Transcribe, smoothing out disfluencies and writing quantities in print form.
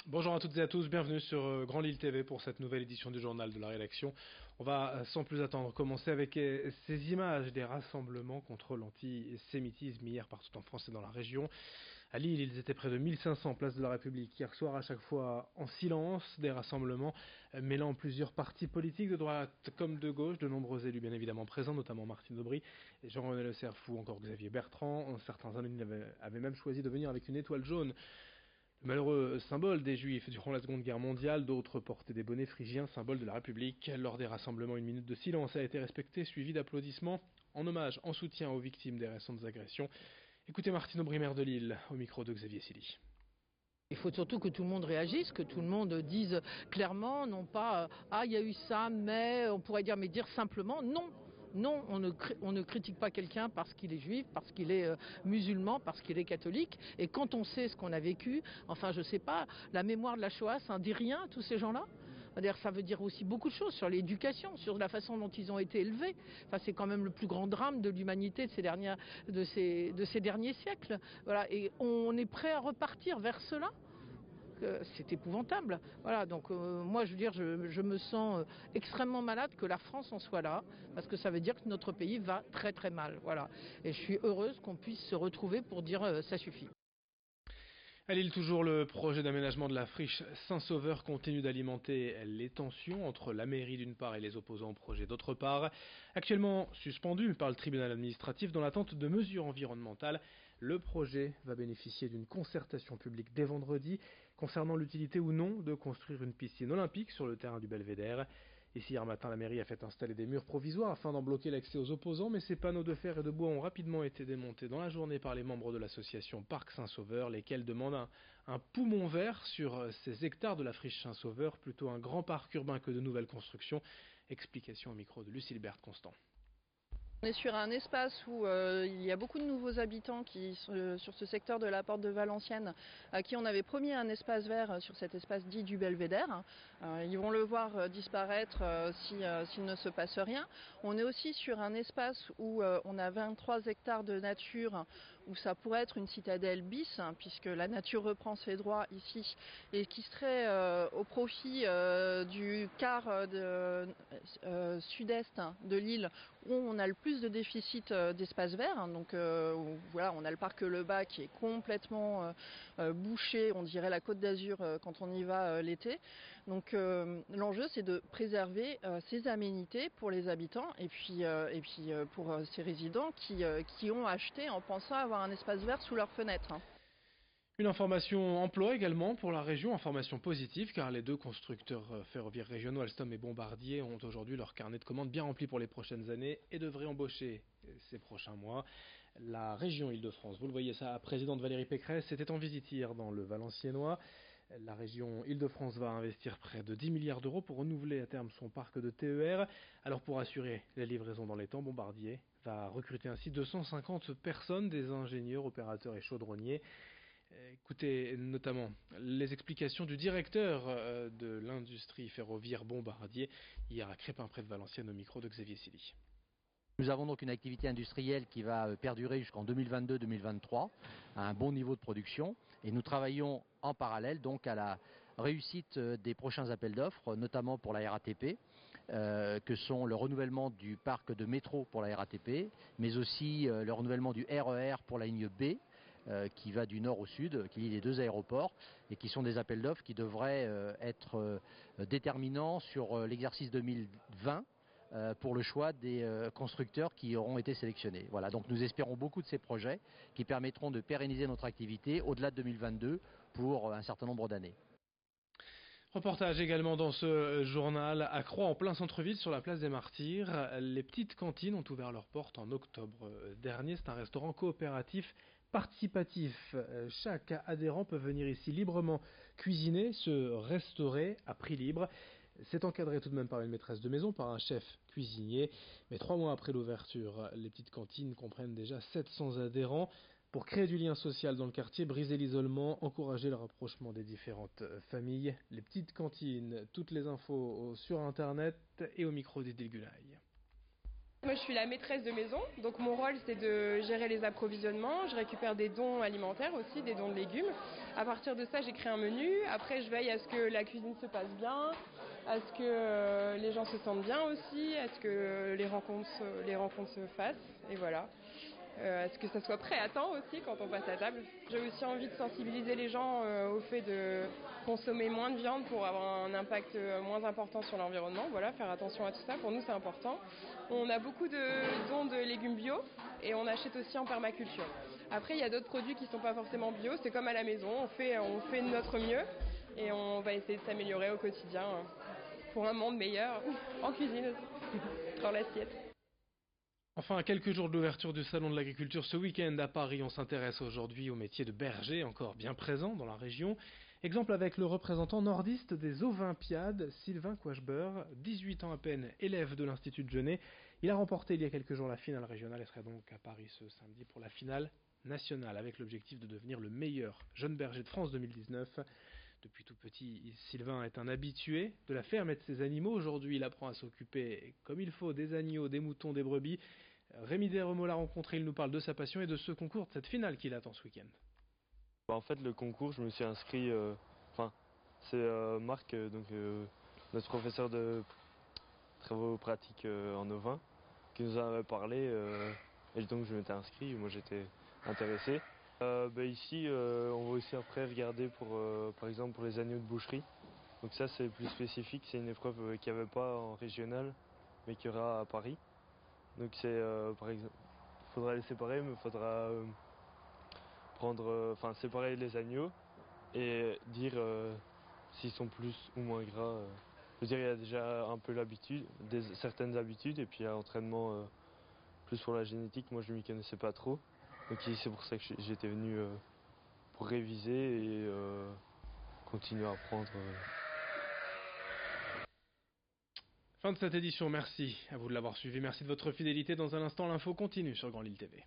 Bonjour à toutes et à tous, bienvenue sur Grand Lille TV pour cette nouvelle édition du journal de la rédaction. On va sans plus attendre commencer avec ces images des rassemblements contre l'antisémitisme hier partout en France et dans la région. À Lille, ils étaient près de 1500 place de la République hier soir, à chaque fois en silence, des rassemblements mêlant plusieurs partis politiques de droite comme de gauche, de nombreux élus bien évidemment présents, notamment Martine Aubry, Jean-René Le Cerf ou encore Xavier Bertrand. Certains anonymes avaient même choisi de venir avec une étoile jaune. Le malheureux symbole des Juifs durant la Seconde Guerre mondiale, d'autres portaient des bonnets phrygiens, symbole de la République. Lors des rassemblements, une minute de silence a été respectée, suivie d'applaudissements en hommage, en soutien aux victimes des récentes agressions. Écoutez Martine Aubry, maire de Lille, au micro de Xavier Silly. Il faut surtout que tout le monde réagisse, que tout le monde dise clairement, non pas ah il y a eu ça, mais on pourrait dire, mais dire simplement non. Non, on ne critique pas quelqu'un parce qu'il est juif, parce qu'il est musulman, parce qu'il est catholique. Et quand on sait ce qu'on a vécu, enfin je sais pas, la mémoire de la Shoah, ça ne dit rien à tous ces gens-là. C'est-à-dire, ça veut dire aussi beaucoup de choses sur l'éducation, sur la façon dont ils ont été élevés. Enfin, c'est quand même le plus grand drame de l'humanité de ces derniers siècles. Voilà, et on est prêt à repartir vers cela. C'est épouvantable. Voilà, donc moi je veux dire, je me sens extrêmement malade que la France en soit là, parce que ça veut dire que notre pays va très très mal. Voilà. Et je suis heureuse qu'on puisse se retrouver pour dire ça suffit. À Lille, toujours, le projet d'aménagement de la friche Saint-Sauveur continue d'alimenter les tensions entre la mairie d'une part et les opposants au projet d'autre part. Actuellement suspendu par le tribunal administratif dans l'attente de mesures environnementales, le projet va bénéficier d'une concertation publique dès vendredi concernant l'utilité ou non de construire une piscine olympique sur le terrain du Belvédère. Ici, hier matin, la mairie a fait installer des murs provisoires afin d'en bloquer l'accès aux opposants, mais ces panneaux de fer et de bois ont rapidement été démontés dans la journée par les membres de l'association Parc Saint-Sauveur, lesquels demandent un poumon vert sur ces hectares de la friche Saint-Sauveur, plutôt un grand parc urbain que de nouvelles constructions. Explication au micro de Lucille-Berthe Constant. On est sur un espace où il y a beaucoup de nouveaux habitants sur ce secteur de la porte de Valenciennes, à qui on avait promis un espace vert sur cet espace dit du Belvédère. Ils vont le voir disparaître s'il ne se passe rien. On est aussi sur un espace où on a 23 hectares de nature, où ça pourrait être une citadelle bis, puisque la nature reprend ses droits ici, et qui serait au profit du quart sud-est de l'île, où on a le plus de déficit d'espace vert. Donc voilà, on a le parc Le Bas qui est complètement bouché, on dirait la Côte d'Azur quand on y va l'été. Donc l'enjeu, c'est de préserver ces aménités pour les habitants et puis pour ces résidents qui ont acheté en pensant avoir un espace vert sous leurs fenêtres. Une information emploi également pour la région, information positive car les deux constructeurs ferroviaires régionaux Alstom et Bombardier ont aujourd'hui leur carnet de commandes bien rempli pour les prochaines années et devraient embaucher ces prochains mois. La région Île-de-France, vous le voyez, sa présidente Valérie Pécresse était en visite hier dans le Valenciennois. La région Île-de-France va investir près de 10 milliards d'euros pour renouveler à terme son parc de TER. Alors pour assurer les livraisons dans les temps, Bombardier va recruter ainsi 250 personnes, des ingénieurs, opérateurs et chaudronniers. Écoutez notamment les explications du directeur de l'industrie ferroviaire Bombardier hier à Crépin près de Valenciennes au micro de Xavier Silly. Nous avons donc une activité industrielle qui va perdurer jusqu'en 2022-2023 à un bon niveau de production et nous travaillons en parallèle donc à la réussite des prochains appels d'offres, notamment pour la RATP, que sont le renouvellement du parc de métro pour la RATP, mais aussi le renouvellement du RER pour la ligne B, qui va du nord au sud, qui lie les deux aéroports, et qui sont des appels d'offres qui devraient être déterminants sur l'exercice 2020 pour le choix des constructeurs qui auront été sélectionnés. Voilà, donc nous espérons beaucoup de ces projets qui permettront de pérenniser notre activité au-delà de 2022 pour un certain nombre d'années. Reportage également dans ce journal à Croix, en plein centre-ville, sur la place des Martyrs. Les petites cantines ont ouvert leurs portes en octobre dernier. C'est un restaurant coopératif participatif. Chaque adhérent peut venir ici librement cuisiner, se restaurer à prix libre. C'est encadré tout de même par une maîtresse de maison, par un chef cuisinier. Mais 3 mois après l'ouverture, les petites cantines comprennent déjà 700 adhérents. Pour créer du lien social dans le quartier, briser l'isolement, encourager le rapprochement des différentes familles. Les petites cantines, toutes les infos sur internet et au micro d'Idil Gulaï. Moi, je suis la maîtresse de maison, donc mon rôle, c'est de gérer les approvisionnements. Je récupère des dons alimentaires aussi, des dons de légumes. À partir de ça, j'écris un menu. Après, je veille à ce que la cuisine se passe bien, à ce que les gens se sentent bien aussi, à ce que les rencontres se fassent. Et voilà. À ce que ça soit prêt à temps aussi quand on passe à table. J'ai aussi envie de sensibiliser les gens au fait de consommer moins de viande pour avoir un impact moins important sur l'environnement. Voilà, faire attention à tout ça, pour nous c'est important. On a beaucoup de dons de légumes bio et on achète aussi en permaculture. Après il y a d'autres produits qui ne sont pas forcément bio, c'est comme à la maison, on fait de notre mieux et on va essayer de s'améliorer au quotidien pour un monde meilleur en cuisine aussi, dans l'assiette. Enfin, à quelques jours de l'ouverture du Salon de l'Agriculture ce week-end à Paris, on s'intéresse aujourd'hui au métier de berger, encore bien présent dans la région. Exemple avec le représentant nordiste des Olympiades, Sylvain Quachbeur, 18 ans à peine, élève de l'Institut de Genève. Il a remporté il y a quelques jours la finale régionale et serait donc à Paris ce samedi pour la finale nationale, avec l'objectif de devenir le meilleur jeune berger de France 2019. Depuis tout petit, Sylvain est un habitué de la ferme et de ses animaux. Aujourd'hui, il apprend à s'occuper comme il faut des agneaux, des moutons, des brebis. Rémi Desremaux l'a rencontré, il nous parle de sa passion et de ce concours, de cette finale qu'il attend ce week-end. En fait, le concours, je me suis inscrit. C'est Marc, notre professeur de travaux pratiques en ovin, qui nous en avait parlé. Et donc, je m'étais inscrit. Moi, j'étais intéressé. Ici, on va aussi après regarder par exemple pour les agneaux de boucherie. Donc ça, c'est plus spécifique. C'est une épreuve qu'il n'y avait pas en régional, mais qu'il y aura à Paris. Donc c'est par exemple, il faudra les séparer, mais il faudra séparer les agneaux et dire s'ils sont plus ou moins gras. Je veux dire, il y a déjà un peu certaines habitudes, et puis il y a l'entraînement plus pour la génétique. Moi, je ne m'y connaissais pas trop. Donc c'est pour ça que j'étais venu pour réviser et continuer à apprendre. Fin de cette édition, merci à vous de l'avoir suivi, merci de votre fidélité. Dans un instant, l'info continue sur Grand Lille TV.